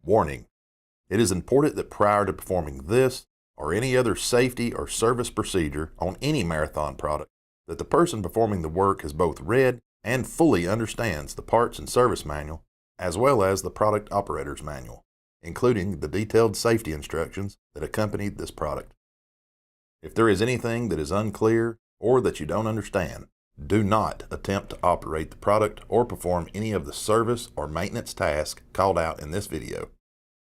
Warning: it is important that prior to performing this or any other safety or service procedure on any Marathon product, that the person performing the work has both read and fully understands the parts and service manual, as well as the product operator's manual, including the detailed safety instructions that accompanied this product. If there is anything that is unclear or that you don't understand, do not attempt to operate the product or perform any of the service or maintenance tasks called out in this video.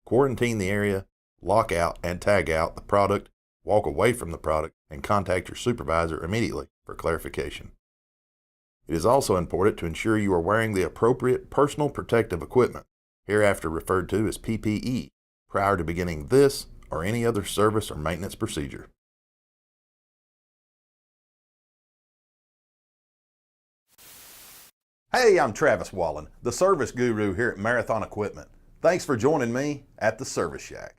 Quarantine the area, lock out and tag out the product, walk away from the product, and contact your supervisor immediately for clarification. It is also important to ensure you are wearing the appropriate personal protective equipment, hereafter referred to as PPE, prior to beginning this or any other service or maintenance procedure. Hey, I'm Travis Wallen, the service guru here at Marathon Equipment. Thanks for joining me at the Service Shack.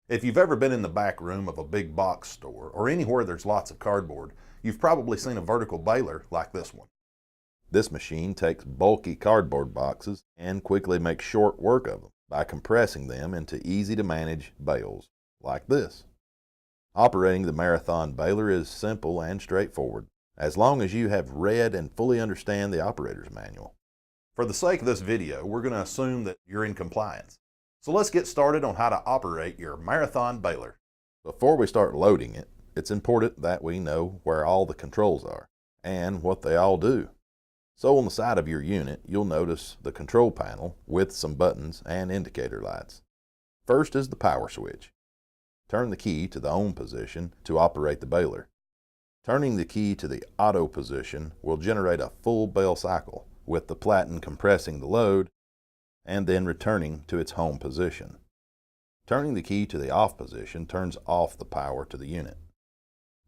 If you've ever been in the back room of a big box store or anywhere there's lots of cardboard, you've probably seen a vertical baler like this one. This machine takes bulky cardboard boxes and quickly makes short work of them by compressing them into easy to manage bales like this. Operating the Marathon baler is simple and straightforward, as long as you have read and fully understand the operator's manual. For the sake of this video, we're going to assume that you're in compliance. So let's get started on how to operate your Marathon baler. Before we start loading it, it's important that we know where all the controls are and what they all do. So on the side of your unit, you'll notice the control panel with some buttons and indicator lights. First is the power switch. Turn the key to the on position to operate the baler. Turning the key to the auto position will generate a full bale cycle, with the platen compressing the load and then returning to its home position. Turning the key to the off position turns off the power to the unit.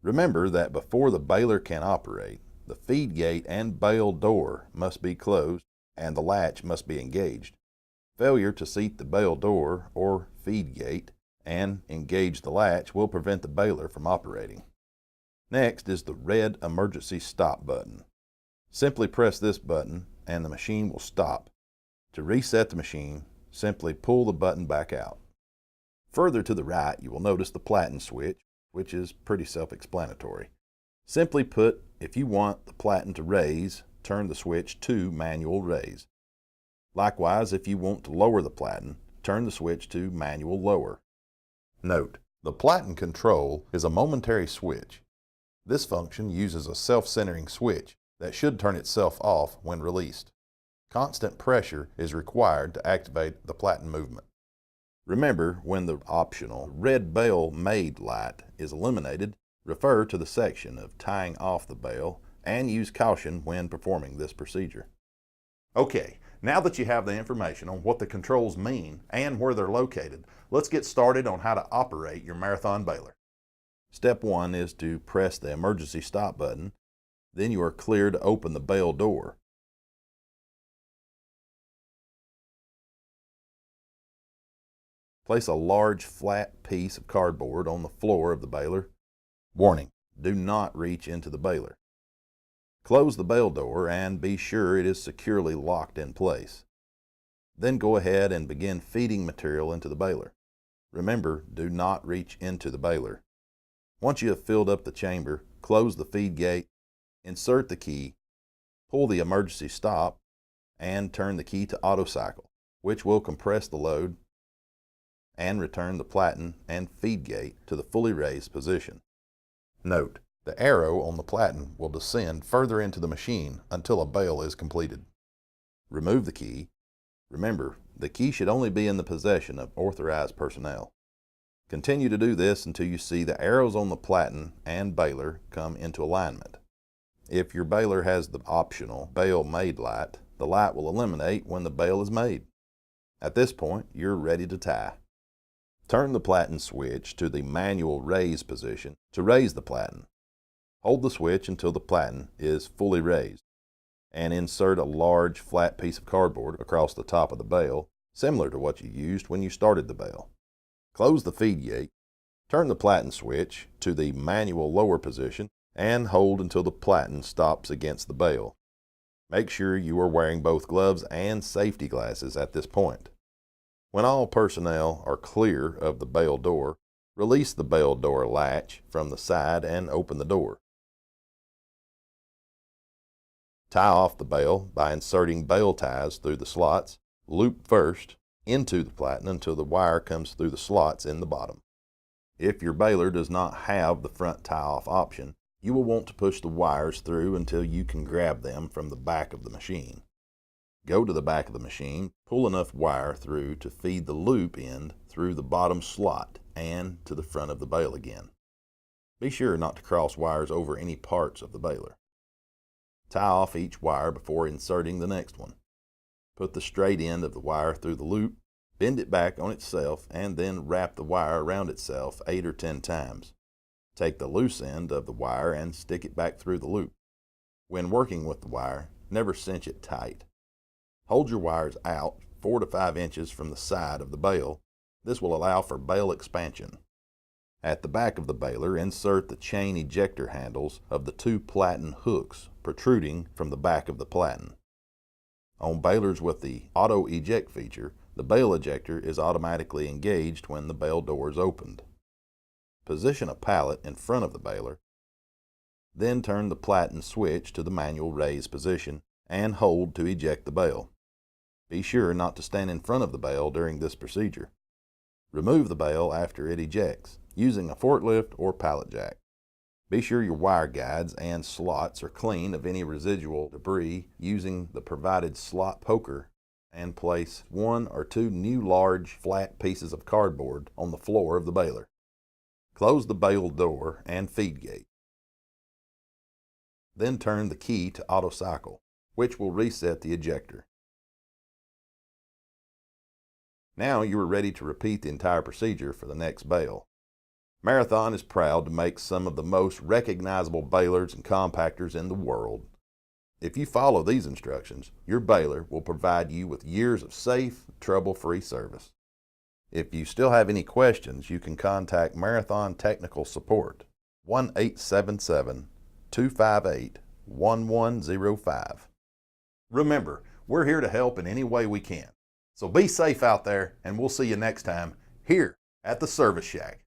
Remember that before the baler can operate, the feed gate and bale door must be closed and the latch must be engaged. Failure to seat the bale door or feed gate and engage the latch will prevent the baler from operating. Next is the red emergency stop button. Simply press this button and the machine will stop. To reset the machine, simply pull the button back out. Further to the right, you will notice the Platen Switch, which is pretty self-explanatory. Simply put, if you want the platen to raise, turn the switch to manual raise. Likewise, if you want to lower the platen, turn the switch to manual lower. Note, the platen control is a momentary switch. This function uses a self-centering switch that should turn itself off when released. Constant pressure is required to activate the platen movement. Remember, when the optional red bale made light is eliminated, refer to the section of tying off the bale and use caution when performing this procedure. Okay, now that you have the information on what the controls mean and where they're located, let's get started on how to operate your Marathon baler. Step 1 is to press the emergency stop button. Then you are clear to open the bale door. Place a large flat piece of cardboard on the floor of the baler. Warning: do not reach into the baler. Close the bale door and be sure it is securely locked in place. Then go ahead and begin feeding material into the baler. Remember, do not reach into the baler. Once you have filled up the chamber, close the feed gate, insert the key, pull the emergency stop, and turn the key to auto cycle, which will compress the load and return the platen and feed gate to the fully raised position. Note, the arrow on the platen will descend further into the machine until a bale is completed. Remove the key. Remember, the key should only be in the possession of authorized personnel. Continue to do this until you see the arrows on the platen and baler come into alignment. If your baler has the optional bale made light, the light will eliminate when the bale is made. At this point, you're ready to tie. Turn the Platen switch to the manual raise position to raise the platen. Hold the switch until the platen is fully raised, and insert a large flat piece of cardboard across the top of the bale, similar to what you used when you started the bale. Close the feed gate. Turn the Platen switch to the manual lower position and hold until the platen stops against the bail. Make sure you are wearing both gloves and safety glasses at this point. When all personnel are clear of the bail door, release the bail door latch from the side and open the door. Tie off the bail by inserting bail ties through the slots, loop first, into the platen until the wire comes through the slots in the bottom. If your baler does not have the front tie-off option, you will want to push the wires through until you can grab them from the back of the machine. Go to the back of the machine, pull enough wire through to feed the loop end through the bottom slot and to the front of the bale again. Be sure not to cross wires over any parts of the baler. Tie off each wire before inserting the next one. Put the straight end of the wire through the loop, bend it back on itself, and then wrap the wire around itself 8 or 10 times. Take the loose end of the wire and stick it back through the loop. When working with the wire, never cinch it tight. Hold your wires out 4 to 5 inches from the side of the bale. This will allow for bale expansion. At the back of the baler, insert the chain ejector handles of the 2 platen hooks protruding from the back of the platen. On balers with the auto eject feature, the bale ejector is automatically engaged when the bale door is opened. Position a pallet in front of the baler, then turn the Platen switch to the manual raise position and hold to eject the bale. Be sure not to stand in front of the bale during this procedure. Remove the bale after it ejects, using a forklift or pallet jack. Be sure your wire guides and slots are clean of any residual debris using the provided slot poker, and place 1 or 2 new large flat pieces of cardboard on the floor of the baler. Close the bale door and feed gate. Then turn the key to auto cycle, which will reset the ejector. Now you are ready to repeat the entire procedure for the next bale. Marathon is proud to make some of the most recognizable balers and compactors in the world. If you follow these instructions, your baler will provide you with years of safe, trouble-free service. If you still have any questions, you can contact Marathon Technical Support, 1-877-258-1105. Remember, we're here to help in any way we can. So be safe out there, and we'll see you next time here at the Service Shack.